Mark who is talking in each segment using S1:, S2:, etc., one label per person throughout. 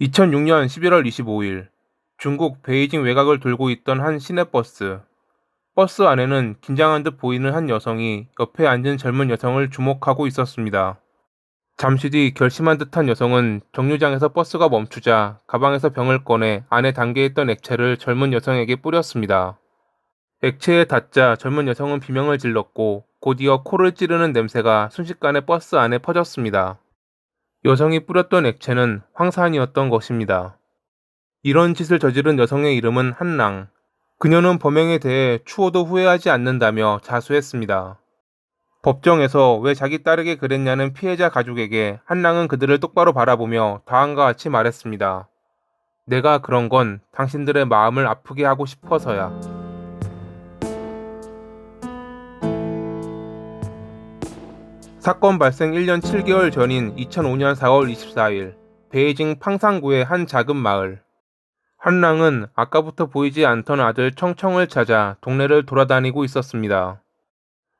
S1: 2006년 11월 25일 중국 베이징 외곽을 돌고 있던 한 시내버스. 버스 안에는 긴장한 듯 보이는 한 여성이 옆에 앉은 젊은 여성을 주목하고 있었습니다. 잠시 뒤 결심한 듯한 여성은 정류장에서 버스가 멈추자 가방에서 병을 꺼내 안에 담겨 있던 액체를 젊은 여성에게 뿌렸습니다. 액체에 닿자 젊은 여성은 비명을 질렀고 곧이어 코를 찌르는 냄새가 순식간에 버스 안에 퍼졌습니다. 여성이 뿌렸던 액체는 황산이었던 것입니다. 이런 짓을 저지른 여성의 이름은 한랑. 그녀는 범행에 대해 추호도 후회하지 않는다며 자수했습니다. 법정에서 왜 자기 딸에게 그랬냐는 피해자 가족에게 한랑은 그들을 똑바로 바라보며 다음과 같이 말했습니다. 내가 그런 건 당신들의 마음을 아프게 하고 싶어서야. 사건 발생 1년 7개월 전인 2005년 4월 24일, 베이징 팡상구의 한 작은 마을. 한랑은 아까부터 보이지 않던 아들 청청을 찾아 동네를 돌아다니고 있었습니다.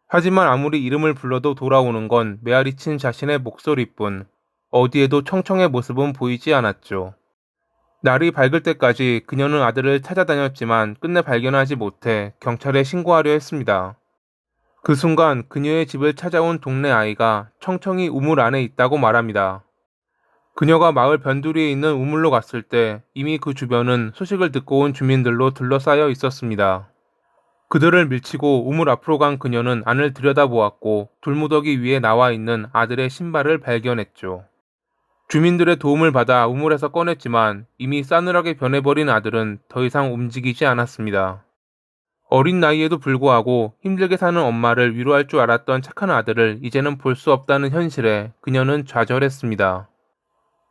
S1: 하지만 아무리 이름을 불러도 돌아오는 건 메아리 친 자신의 목소리뿐. 어디에도 청청의 모습은 보이지 않았죠. 날이 밝을 때까지 그녀는 아들을 찾아다녔지만 끝내 발견하지 못해 경찰에 신고하려 했습니다. 그 순간 그녀의 집을 찾아온 동네 아이가 청청이 우물 안에 있다고 말합니다. 그녀가 마을 변두리에 있는 우물로 갔을 때 이미 그 주변은 소식을 듣고 온 주민들로 둘러싸여 있었습니다. 그들을 밀치고 우물 앞으로 간 그녀는 안을 들여다보았고 돌무더기 위에 나와 있는 아들의 신발을 발견했죠. 주민들의 도움을 받아 우물에서 꺼냈지만 이미 싸늘하게 변해버린 아들은 더 이상 움직이지 않았습니다. 어린 나이에도 불구하고 힘들게 사는 엄마를 위로할 줄 알았던 착한 아들을 이제는 볼 수 없다는 현실에 그녀는 좌절했습니다.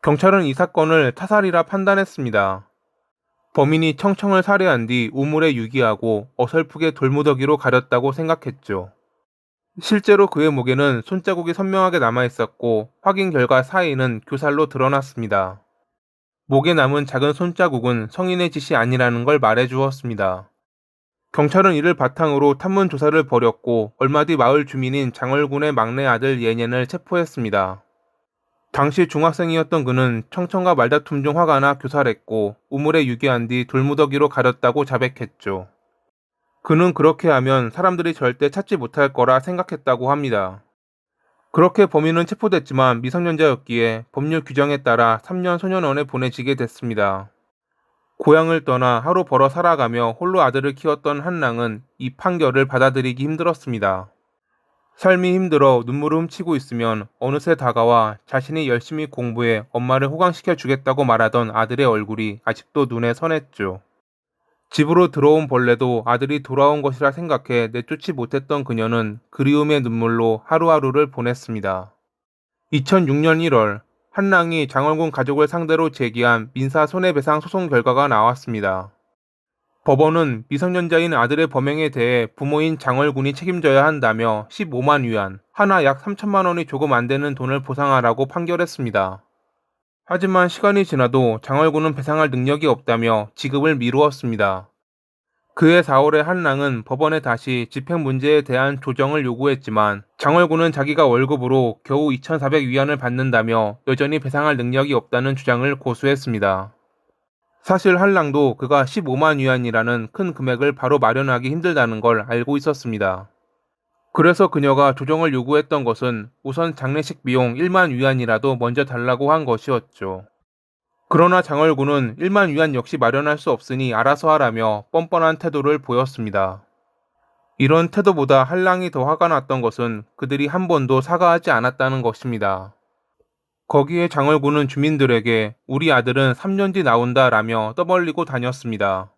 S1: 경찰은 이 사건을 타살이라 판단했습니다. 범인이 청청을 살해한 뒤 우물에 유기하고 어설프게 돌무더기로 가렸다고 생각했죠. 실제로 그의 목에는 손자국이 선명하게 남아있었고 확인 결과 사인은 교살로 드러났습니다. 목에 남은 작은 손자국은 성인의 짓이 아니라는 걸 말해주었습니다. 경찰은 이를 바탕으로 탐문 조사를 벌였고 얼마 뒤 마을 주민인 장얼군의 막내 아들 예년을 체포했습니다. 당시 중학생이었던 그는 청청과 말다툼 중 화가 나 교살했고 우물에 유기한 뒤 돌무더기로 가렸다고 자백했죠. 그는 그렇게 하면 사람들이 절대 찾지 못할 거라 생각했다고 합니다. 그렇게 범인은 체포됐지만 미성년자였기에 법률 규정에 따라 3년 소년원에 보내지게 됐습니다. 고향을 떠나 하루 벌어 살아가며 홀로 아들을 키웠던 한랑은 이 판결을 받아들이기 힘들었습니다. 삶이 힘들어 눈물을 훔치고 있으면 어느새 다가와 자신이 열심히 공부해 엄마를 호강시켜 주겠다고 말하던 아들의 얼굴이 아직도 눈에 선했죠. 집으로 들어온 벌레도 아들이 돌아온 것이라 생각해 내쫓지 못했던 그녀는 그리움의 눈물로 하루하루를 보냈습니다. 2006년 1월, 한랑이 장얼군 가족을 상대로 제기한 민사 손해배상 소송 결과가 나왔습니다. 법원은 미성년자인 아들의 범행에 대해 부모인 장얼군이 책임져야 한다며 15만 위안, 하나 약 3천만 원이 조금 안 되는 돈을 보상하라고 판결했습니다. 하지만 시간이 지나도 장얼군은 배상할 능력이 없다며 지급을 미루었습니다. 그해 4월에 한랑은 법원에 다시 집행 문제에 대한 조정을 요구했지만 장얼군은 자기가 월급으로 겨우 2,400 위안을 받는다며 여전히 배상할 능력이 없다는 주장을 고수했습니다. 사실 한랑도 그가 15만 위안이라는 큰 금액을 바로 마련하기 힘들다는 걸 알고 있었습니다. 그래서 그녀가 조정을 요구했던 것은 우선 장례식 비용 1만 위안이라도 먼저 달라고 한 것이었죠. 그러나 장얼군은 1만 위안 역시 마련할 수 없으니 알아서 하라며 뻔뻔한 태도를 보였습니다. 이런 태도보다 한랑이 더 화가 났던 것은 그들이 한 번도 사과하지 않았다는 것입니다. 거기에 장얼군은 주민들에게 우리 아들은 3년 뒤 나온다 라며 떠벌리고 다녔습니다.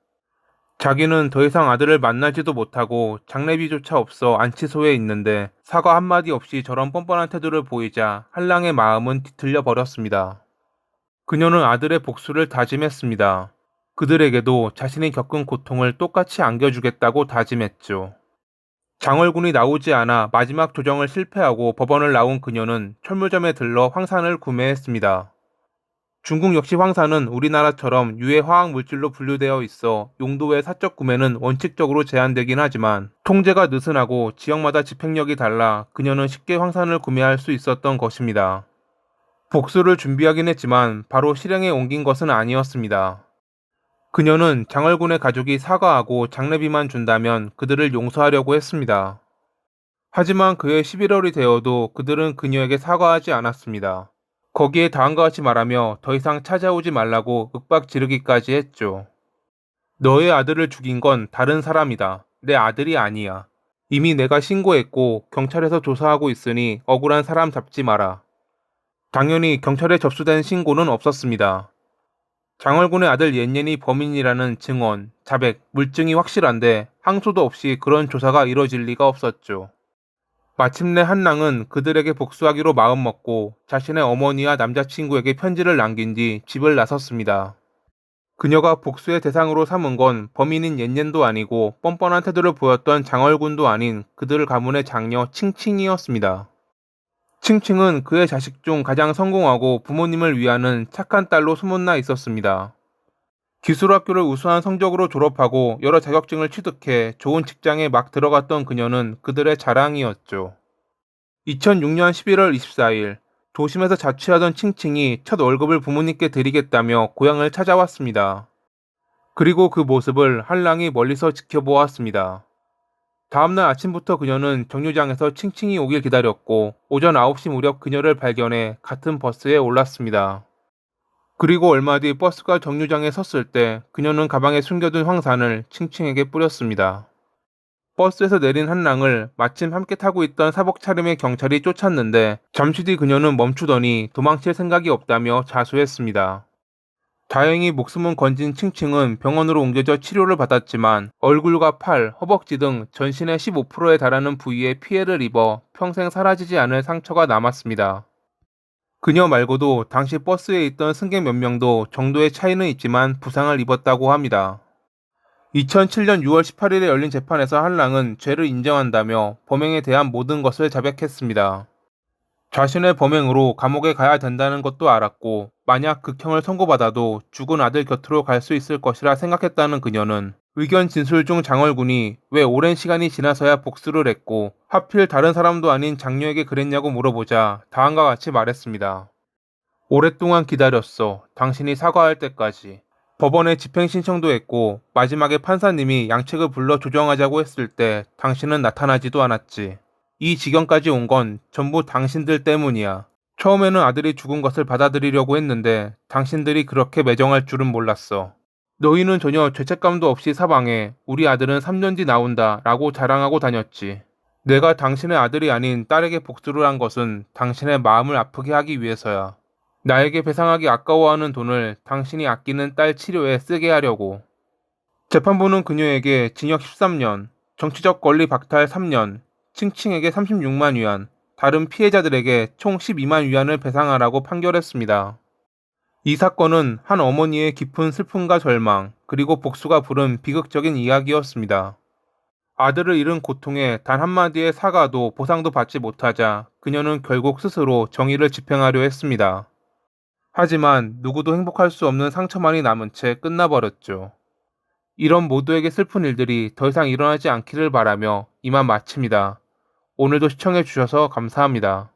S1: 자기는 더 이상 아들을 만나지도 못하고 장례비조차 없어 안치소에 있는데 사과 한마디 없이 저런 뻔뻔한 태도를 보이자 한랑의 마음은 뒤틀려 버렸습니다. 그녀는 아들의 복수를 다짐했습니다. 그들에게도 자신이 겪은 고통을 똑같이 안겨주겠다고 다짐했죠. 장얼군이 나오지 않아 마지막 조정을 실패하고 법원을 나온 그녀는 철물점에 들러 황산을 구매했습니다. 중국 역시 황산은 우리나라처럼 유해 화학 물질로 분류되어 있어 용도의 사적 구매는 원칙적으로 제한되긴 하지만 통제가 느슨하고 지역마다 집행력이 달라 그녀는 쉽게 황산을 구매할 수 있었던 것입니다. 복수를 준비하긴 했지만 바로 실행에 옮긴 것은 아니었습니다. 그녀는 장얼군의 가족이 사과하고 장례비만 준다면 그들을 용서하려고 했습니다. 하지만 그해 11월이 되어도 그들은 그녀에게 사과하지 않았습니다. 거기에 다음과 같이 말하며 더 이상 찾아오지 말라고 윽박 지르기까지 했죠. 너의 아들을 죽인 건 다른 사람이다. 내 아들이 아니야. 이미 내가 신고했고 경찰에서 조사하고 있으니 억울한 사람 잡지 마라. 당연히 경찰에 접수된 신고는 없었습니다. 장얼군의 아들 옌옌이 범인이라는 증언, 자백, 물증이 확실한데 항소도 없이 그런 조사가 이뤄질 리가 없었죠. 마침내 한랑은 그들에게 복수하기로 마음먹고 자신의 어머니와 남자친구에게 편지를 남긴 뒤 집을 나섰습니다. 그녀가 복수의 대상으로 삼은 건 범인인 옌옌도 아니고 뻔뻔한 태도를 보였던 장얼군도 아닌 그들 가문의 장녀 칭칭이었습니다. 칭칭은 그의 자식 중 가장 성공하고 부모님을 위하는 착한 딸로 소문나 있었습니다. 기술학교를 우수한 성적으로 졸업하고 여러 자격증을 취득해 좋은 직장에 막 들어갔던 그녀는 그들의 자랑이었죠. 2006년 11월 24일, 도심에서 자취하던 칭칭이 첫 월급을 부모님께 드리겠다며 고향을 찾아왔습니다. 그리고 그 모습을 한랑이 멀리서 지켜보았습니다. 다음날 아침부터 그녀는 정류장에서 칭칭이 오길 기다렸고 오전 9시 무렵 그녀를 발견해 같은 버스에 올랐습니다. 그리고 얼마 뒤 버스가 정류장에 섰을 때 그녀는 가방에 숨겨둔 황산을 칭칭에게 뿌렸습니다. 버스에서 내린 한랑을 마침 함께 타고 있던 사복 차림의 경찰이 쫓았는데 잠시 뒤 그녀는 멈추더니 도망칠 생각이 없다며 자수했습니다. 다행히 목숨은 건진 칭칭은 병원으로 옮겨져 치료를 받았지만 얼굴과 팔, 허벅지 등 전신의 15%에 달하는 부위에 피해를 입어 평생 사라지지 않을 상처가 남았습니다. 그녀 말고도 당시 버스에 있던 승객 몇 명도 정도의 차이는 있지만 부상을 입었다고 합니다. 2007년 6월 18일에 열린 재판에서 한랑은 죄를 인정한다며 범행에 대한 모든 것을 자백했습니다. 자신의 범행으로 감옥에 가야 된다는 것도 알았고 만약 극형을 선고받아도 죽은 아들 곁으로 갈 수 있을 것이라 생각했다는 그녀는 의견 진술 중 장얼군이 왜 오랜 시간이 지나서야 복수를 했고 하필 다른 사람도 아닌 장녀에게 그랬냐고 물어보자 다음과 같이 말했습니다. 오랫동안 기다렸어. 당신이 사과할 때까지. 법원에 집행 신청도 했고 마지막에 판사님이 양측을 불러 조정하자고 했을 때 당신은 나타나지도 않았지. 이 지경까지 온 건 전부 당신들 때문이야. 처음에는 아들이 죽은 것을 받아들이려고 했는데 당신들이 그렇게 매정할 줄은 몰랐어. 너희는 전혀 죄책감도 없이 사방에 우리 아들은 3년 뒤 나온다 라고 자랑하고 다녔지. 내가 당신의 아들이 아닌 딸에게 복수를 한 것은 당신의 마음을 아프게 하기 위해서야. 나에게 배상하기 아까워하는 돈을 당신이 아끼는 딸 치료에 쓰게 하려고. 재판부는 그녀에게 징역 13년, 정치적 권리 박탈 3년, 칭칭에게 36만 위안, 다른 피해자들에게 총 12만 위안을 배상하라고 판결했습니다. 이 사건은 한 어머니의 깊은 슬픔과 절망, 그리고 복수가 부른 비극적인 이야기였습니다. 아들을 잃은 고통에 단 한마디의 사과도 보상도 받지 못하자 그녀는 결국 스스로 정의를 집행하려 했습니다. 하지만 누구도 행복할 수 없는 상처만이 남은 채 끝나버렸죠. 이런 모두에게 슬픈 일들이 더 이상 일어나지 않기를 바라며 이만 마칩니다. 오늘도 시청해주셔서 감사합니다.